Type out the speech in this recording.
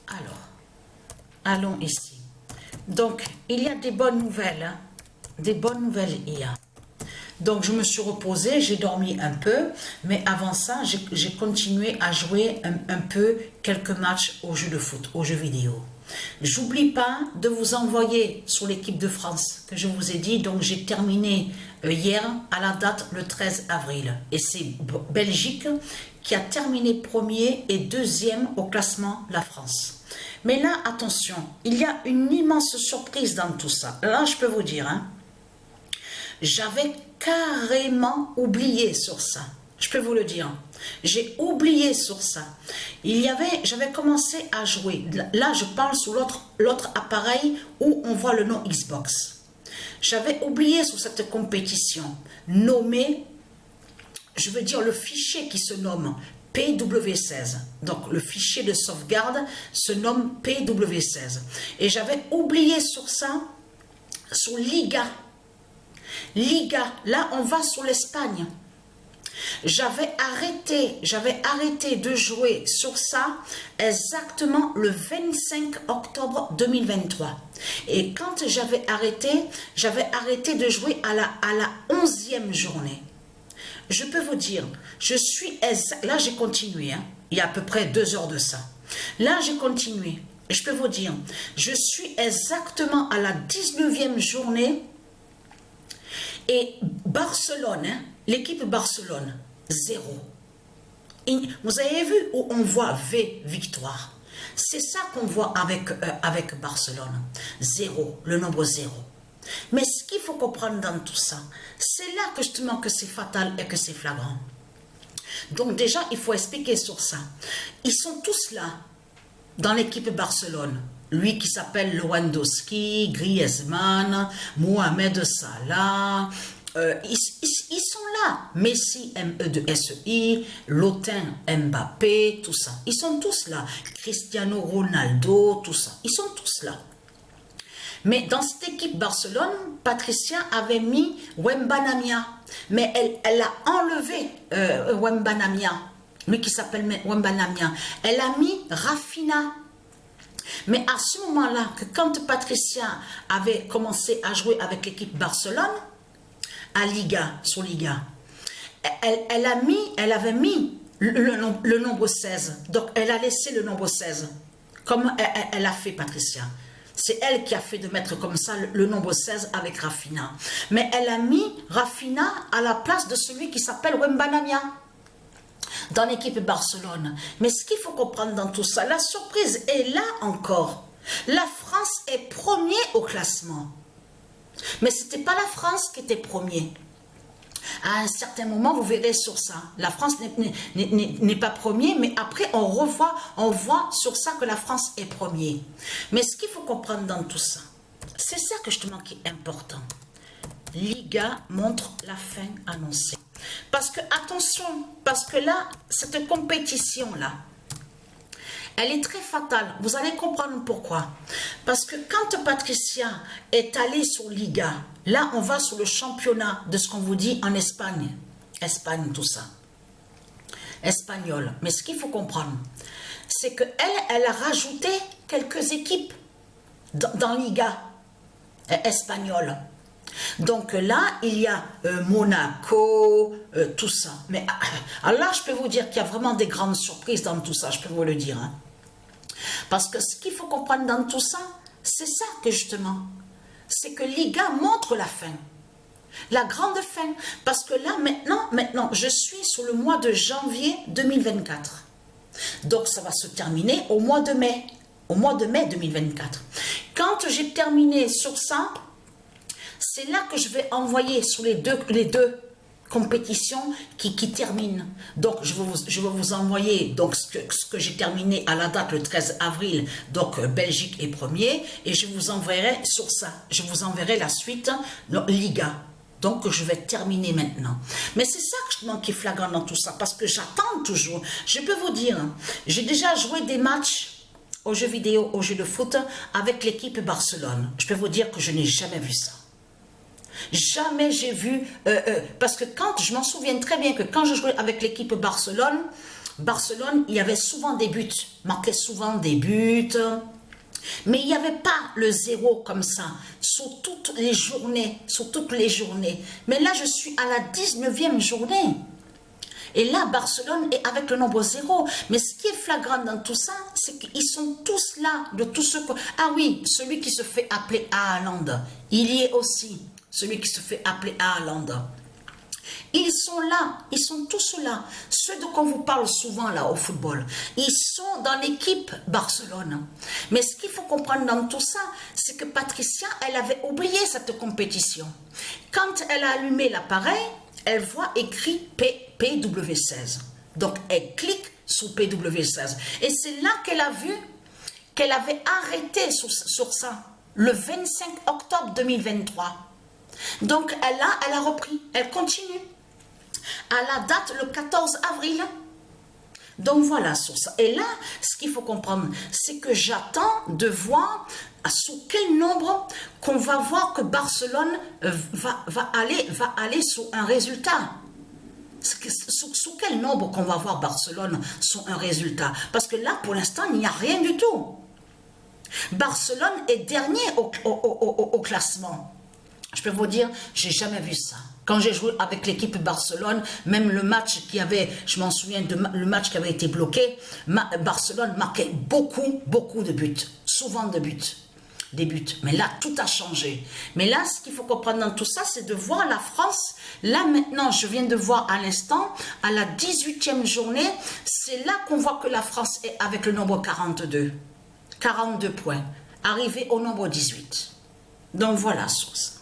Alors, allons ici. Donc, il y a des bonnes nouvelles. Hein. Des bonnes nouvelles, il y a. Donc, je me suis reposée, j'ai dormi un peu. Mais avant ça, j'ai continué à jouer un peu quelques matchs aux jeux de foot, aux jeux vidéo. J'oublie pas de vous envoyer sur l'équipe de France que je vous ai dit. Donc, j'ai terminé hier à la date le 13 avril. Et c'est Belgique qui a terminé premier et deuxième au classement la France. Mais là, attention, il y a une immense surprise dans tout ça. Là, je peux vous dire, hein, j'avais carrément oublié sur ça. Je peux vous le dire. J'ai oublié sur ça. J'avais commencé à jouer. Là, je parle sur l'autre appareil où on voit le nom Xbox. J'avais oublié sur cette compétition nommé, je veux dire le fichier qui se nomme PW16. Donc, le fichier de sauvegarde se nomme PW16. Et j'avais oublié sur ça, sur Liga. Liga, là, on va sur l'Espagne. J'avais arrêté de jouer sur ça exactement le 25 octobre 2023. Et quand j'avais arrêté de jouer à la 11e journée. Je peux vous dire, là j'ai continué, hein, il y a à peu près 2 heures de ça. Là j'ai continué, et je peux vous dire, je suis exactement à la 19e journée, et Barcelone, hein, l'équipe Barcelone, 0. Vous avez vu où on voit V, victoire. C'est ça qu'on voit avec Barcelone, 0, le nombre 0. Mais ce qu'il faut comprendre dans tout ça, c'est là que justement que c'est fatal et que c'est flagrant. Donc déjà, il faut expliquer sur ça. Ils sont tous là, dans l'équipe Barcelone. Lui qui s'appelle Lewandowski, Griezmann, Mohamed Salah, ils sont là. Messi, M-E-2-S-I, Lotin, Mbappé, tout ça. Ils sont tous là. Cristiano Ronaldo, tout ça. Ils sont tous là. Mais dans cette équipe Barcelone, Patricia avait mis Wembanamia. Mais elle a enlevé Wembanamia. Lui qui s'appelle Wembanamia. Elle a mis Rafinha. Mais à ce moment-là, que quand Patricia avait commencé à jouer avec l'équipe Barcelone, à Liga, sur Liga, elle avait mis le nombre 16. Donc elle a laissé le nombre 16. Comme elle a fait Patricia. C'est elle qui a fait de mettre comme ça le nombre 16 avec Rafinha. Mais elle a mis Rafinha à la place de celui qui s'appelle Wembanamia dans l'équipe Barcelone. Mais ce qu'il faut comprendre dans tout ça, la surprise est là encore. La France est premier au classement. Mais ce n'était pas la France qui était premier. À un certain moment, vous verrez sur ça. La France n'est pas premier, mais après, on voit sur ça que la France est premier. Mais ce qu'il faut comprendre dans tout ça, c'est ça que justement qui est important. Liga montre la fin annoncée. Parce que, attention, parce que là, cette compétition-là, elle est très fatale. Vous allez comprendre pourquoi. Parce que quand Patricia est allée sur Liga, là, on va sur le championnat de ce qu'on vous dit en Espagne. Espagne, tout ça. Espagnol. Mais ce qu'il faut comprendre, c'est qu'elle a rajouté quelques équipes dans Liga espagnole. Donc là, il y a Monaco, tout ça. Mais alors là, je peux vous dire qu'il y a vraiment des grandes surprises dans tout ça, je peux vous le dire. Hein. Parce que ce qu'il faut comprendre dans tout ça, c'est ça que justement, c'est que Liga montre la fin. La grande fin. Parce que là, maintenant, je suis sur le mois de janvier 2024. Donc ça va se terminer au mois de mai. Au mois de mai 2024. Quand j'ai terminé sur ça, c'est là que je vais envoyer sur les deux compétitions qui terminent. Donc, je vais vous envoyer donc, ce que j'ai terminé à la date le 13 avril. Donc, Belgique est premier. Et je vous enverrai sur ça. Je vous enverrai la suite, Liga. Donc, je vais terminer maintenant. Mais c'est ça justement qui est flagrant dans tout ça. Parce que j'attends toujours. Je peux vous dire, j'ai déjà joué des matchs aux jeux vidéo, aux jeux de foot avec l'équipe Barcelone. Je peux vous dire que je n'ai jamais vu ça. Jamais j'ai vu, parce que je m'en souviens très bien que quand je jouais avec l'équipe Barcelone, Barcelone, il y avait souvent des buts, marquait souvent des buts, mais il n'y avait pas le zéro comme ça, sur toutes les journées, Mais là, je suis à la 19e journée. Et là, Barcelone est avec le nombre zéro. Mais ce qui est flagrant dans tout ça, c'est qu'ils sont tous là, de tous ceux que... Ah oui, celui qui se fait appeler Haaland, il y est aussi, celui qui se fait appeler Haaland. Ils sont là, ils sont tous là. Ceux dont on vous parle souvent là au football, ils sont dans l'équipe Barcelone. Mais ce qu'il faut comprendre dans tout ça, c'est que Patricia, elle avait oublié cette compétition. Quand elle a allumé l'appareil, elle voit écrit PW16. Donc elle clique sur PW16. Et c'est là qu'elle a vu qu'elle avait arrêté sur ça, le 25 octobre 2023. Donc elle a repris, elle continue. À la date, le 14 avril. Donc voilà, sur ça. Et là, ce qu'il faut comprendre, c'est que j'attends de voir sous quel nombre qu'on va voir que Barcelone va aller sur un résultat. Sous quel nombre qu'on va voir Barcelone sur un résultat. Parce que là, pour l'instant, il n'y a rien du tout. Barcelone est dernier au classement. Je peux vous dire, j'ai jamais vu ça. Quand j'ai joué avec l'équipe Barcelone, même le match qui avait, je m'en souviens, le match qui avait été bloqué, Barcelone marquait beaucoup de buts, souvent des buts. Mais là, tout a changé. Mais là, ce qu'il faut comprendre dans tout ça, c'est de voir la France. Là, maintenant, je viens de voir à l'instant, à la 18e journée, c'est là qu'on voit que la France est avec le nombre 42. 42 points, arrivé au nombre 18. Donc voilà, source.